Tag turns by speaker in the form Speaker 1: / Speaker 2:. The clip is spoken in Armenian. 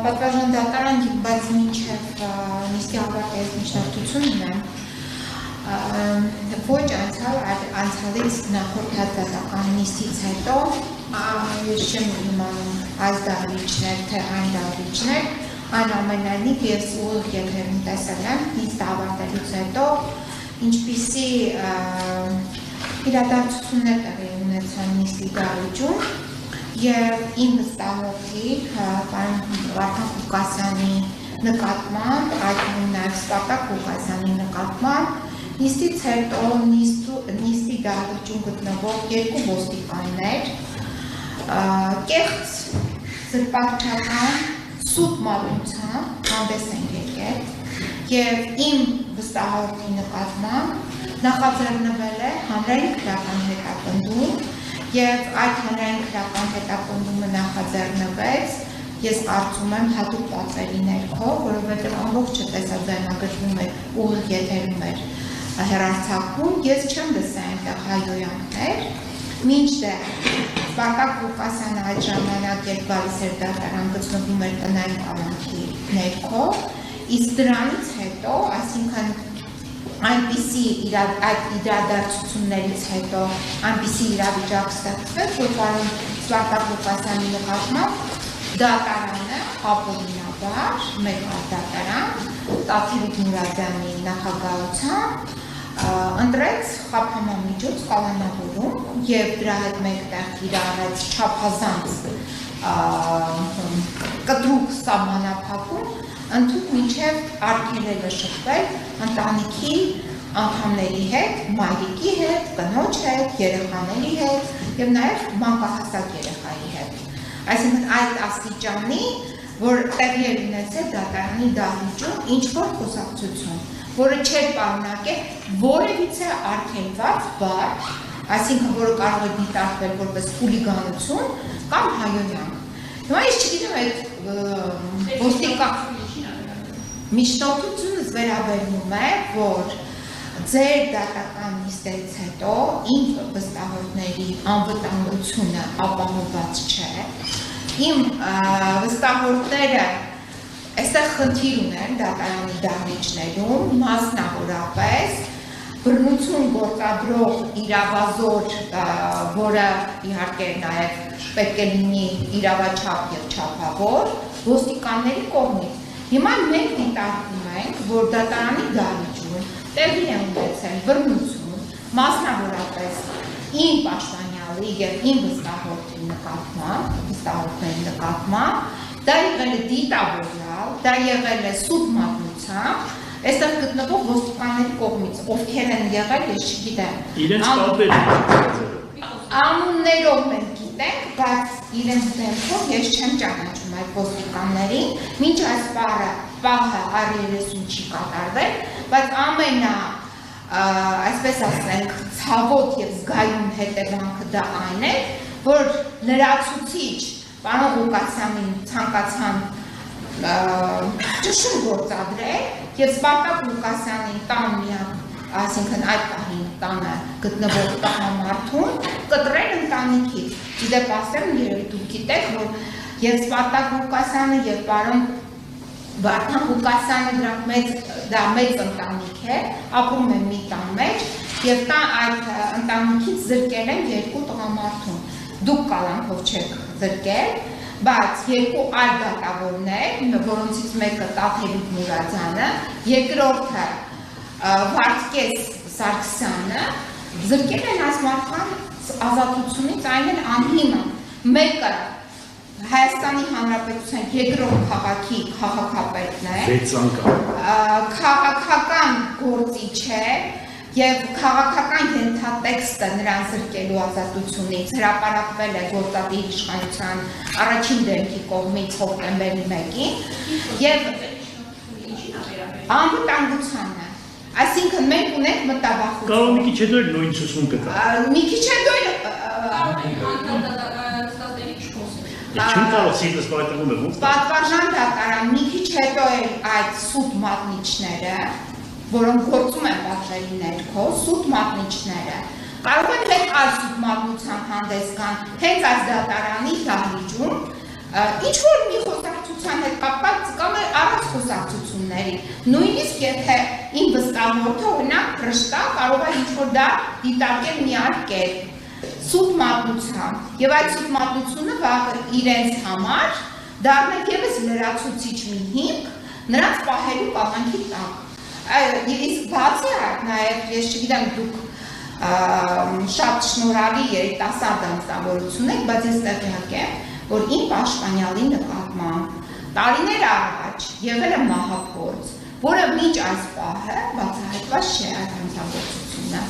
Speaker 1: պատվարժան դատարան, բայց մինչև նիստի ավարտել միջնորդություն ունեմ, ոչ անցյալից նախորդ հատվածական նիստից հետո ես չեմ իմանում այս դահլիճներ, թե այն դահլիճներ, այնուամենայնիվ ես ուղիղ եթերում տեսել եմ նիստը ավարտելուց հետո ինչպիսի իրադարձություններ տեղի ունեցան նիստի դահլիճում և իմ վստահողի պարոն Վարդան Ղուկասյանի նկատմամբ, այդքան նաև Սպարտակ Ղուկասյանի նկատմամբ նիստից հետո նիստի դահլիճում գտնվող երկու ոստիկաններ կեղծ զրպարտչական սուտ մատուցությամբ հանդես են եկել և իմ վստահողի նկատմամբ նախաձեռնվել է հանրային քրեական հետապնդում և այդ հանրային քրեական հետապնդումը նախաձեռնվեց ես կարծում եմ հատուկ պատվերի ներքո, որովհետև ամբողջը տեսաձայնագրվում էր ուղիղ եթերում էր հեռարձակվում, ես չեմ լսել այնտեղ հայհոյանքներ, մինչդեռ Սպարտակ Ղուկասյանը այդ ժամանակ երբ գալիս էր դատարան գտնվում էր տնային կալանքի ներքո, իսկ դրանից հետո, այսինքն այնպիսի այդ իրադարձություններից հետո այնպիսի իրավիճակ ստեղծվեց, որ պարոն Սպարտակ Ղուկասյանի նկատմամբ դատարանը ապօրինաբար մեկ այլ դատարան Տաթևիկ Մուրադյանի նախագահությամբ ընտրեց խաբկանամիջոց կալանավորում և դրա հետ մեկտեղ կիրառեց չափազանց կտրուկ սահմանափակում ընդհանուր մինչև արգելելը շփվել ընտանիքի անդամների հետ, մայրիկի հետ, կնոջ հետ, երեխաների հետ և նաև մանկահասակ երեխայի հետ։ Այսինքն այդ աստիճանի, որ տեղի էր ունեցել դատարանի դահլիճում ինչ-որ խոսակցություն, որը չէր պարունակել որևիցե արգելված բառ, այսինքն որը կարող է դիտարկվել որպես խուլիգանություն կամ հայհոյանք։ Հիմա ես չգիտեմ այդ ոստիկան միջնորդությունս վերաբերում է, որ ձեր դատական նիստերից հետո իմ վստահողների անվտանգությունը ապահովված չէ, իմ վստահողները այստեղ խնդիր ունեն դատարանի դահլիճներում, մասնավորապես բռնություն գործադրող իրավազոր, որը իհարկե նաև պետք է լինի իրավաչափ և չափավոր, ոստիկանների կողմից։ Հիմա մենք դիտարկում ենք, որ դատարանի դահլիճում տեղի է ունեցել բռնություն, մասնավորապես իմ պաշտպանյալի և իմ վստահողների նկատմամբ, դա եղել է դիտավորյալ, դա եղել է սուտ մատնությամբ, այստեղ գտնվող ոստիկանների կողմից, ովքեր են եղել, ես չգիտեմ։
Speaker 2: Իրենց կապեր
Speaker 1: անուններով մենք գիտենք, բայց իրենց դեմքով ես չեմ ճանաչում այդ ոստիկաններին, մինչ այս պահը R30 չի կատարվել, բայց այսպես ասենք, ցավոտ և զգայուն հետևանքը դա այն է, որ լրացուցիչ պարոն Ղուկասյանին ցանկացան ճշում գործադրել և Սպարտակ Ղուկասյանին տան միակ, այսինքն այդ պահին տանը գտնվող տղամարդուն կտրել ընտանիքից։ Իդեպ ասեմ, երևի դուք գիտեք, որ և Սպարտակ Ղուկասյանը և պարոն Վարդան Ղուկասյանը դա մեծ ընտանիք է, ապրում են մի տան մեջ և այդ ընտանիքից զրկել են երկու տղամարդուն։ Դուք կալանքով չեք զրկել, բայց երկու այլ դատավորներ, որոնցից մեկը Տաթևիկ Մուրադյանը, երկրորդը Վարդգես Սարգսյանը, զրկել են այս մարդկանց ազատությունից, այն էլ անհիմն։ Մեկը Հայաստանի Հանրապետության երկրորդ քաղաքի քաղաքապետն է, քաղաքական գործիչ է և քաղաքական ենթատեքստը նրան զրկելու ազատությունից հրապարակվել է գործադիր իշխանության առաջին դեմքի կողմից հոկտեմբերի 1-ին և անվտանգությանը, այսինքն մենք ունենք մտավախություն։
Speaker 2: Կարող մի քիչ հետո նույն ցուցում կտա։
Speaker 1: Մի քիչ հետո
Speaker 2: Չեմ կարող սիրտս պայթվում է ո՞ւր։
Speaker 1: Պատվարժան դատարան մի քիչ հետո էլ այդ սուտ մատնիչները, որոնք գործում են պատվերի ներքո, սուտ մատնիչները, կարող են մեկ այլ սուտ մատնությամբ հանդես գան հենց այս դատարանի դահլիճում, ինչ-որ մի խոսակցության հետ կապված խոսակցությունների, նույնիսկ եթե իմ վստահորդը օրինակ փրշտա կարող է ինչ-որ դա դիտարկել մի այլ կերպ, սուտ մատնությամբ, եւ այդ սուտ մատնությունը վաղը իրենց համար դառնա ևս լրացուցիչ մի հիմք նրանց պահելու կապանքի տակ։ Իսկ բացի այդ նաեւ ես չգիտեմ դուք շատ շնորհալի երիտասարդ անձնավորություն եք, բայց ես տեղյակ եմ, որ իմ պաշտպանյալի նկատմամբ տարիներ առաջ եղել է մահափորձ, որը մինչ այս պահը բացահայտված չէ այդ հանցագործությունը։